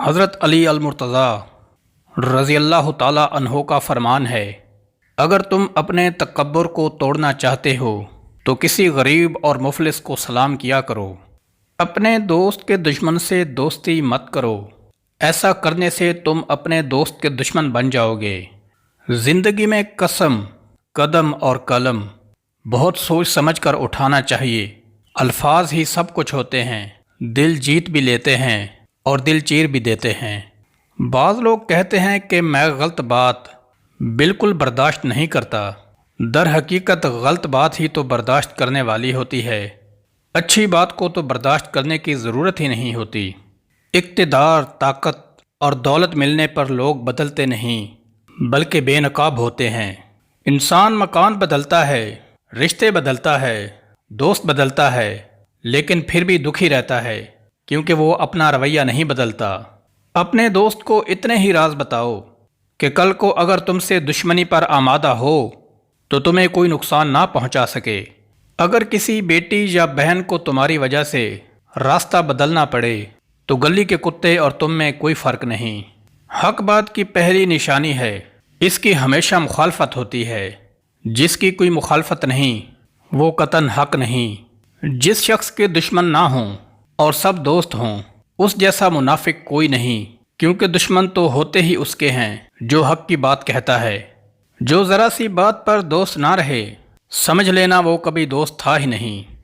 حضرت علی المرتضیٰ رضی اللہ تعالیٰ عنہ کا فرمان ہے، اگر تم اپنے تکبر کو توڑنا چاہتے ہو تو کسی غریب اور مفلس کو سلام کیا کرو۔ اپنے دوست کے دشمن سے دوستی مت کرو، ایسا کرنے سے تم اپنے دوست کے دشمن بن جاؤ گے۔ زندگی میں قسم، قدم اور قلم بہت سوچ سمجھ کر اٹھانا چاہیے۔ الفاظ ہی سب کچھ ہوتے ہیں، دل جیت بھی لیتے ہیں اور دل چیر بھی دیتے ہیں۔ بعض لوگ کہتے ہیں کہ میں غلط بات بالکل برداشت نہیں کرتا، در حقیقت غلط بات ہی تو برداشت کرنے والی ہوتی ہے، اچھی بات کو تو برداشت کرنے کی ضرورت ہی نہیں ہوتی۔ اقتدار، طاقت اور دولت ملنے پر لوگ بدلتے نہیں بلکہ بے نقاب ہوتے ہیں۔ انسان مکان بدلتا ہے، رشتے بدلتا ہے، دوست بدلتا ہے، لیکن پھر بھی دکھی رہتا ہے کیونکہ وہ اپنا رویہ نہیں بدلتا۔ اپنے دوست کو اتنے ہی راز بتاؤ کہ کل کو اگر تم سے دشمنی پر آمادہ ہو تو تمہیں کوئی نقصان نہ پہنچا سکے۔ اگر کسی بیٹی یا بہن کو تمہاری وجہ سے راستہ بدلنا پڑے تو گلی کے کتے اور تم میں کوئی فرق نہیں۔ حق بات کی پہلی نشانی ہے، اس کی ہمیشہ مخالفت ہوتی ہے۔ جس کی کوئی مخالفت نہیں وہ قطعاً حق نہیں۔ جس شخص کے دشمن نہ ہوں اور سب دوست ہوں اس جیسا منافق کوئی نہیں، کیونکہ دشمن تو ہوتے ہی اس کے ہیں جو حق کی بات کہتا ہے۔ جو ذرا سی بات پر دوست نہ رہے سمجھ لینا وہ کبھی دوست تھا ہی نہیں۔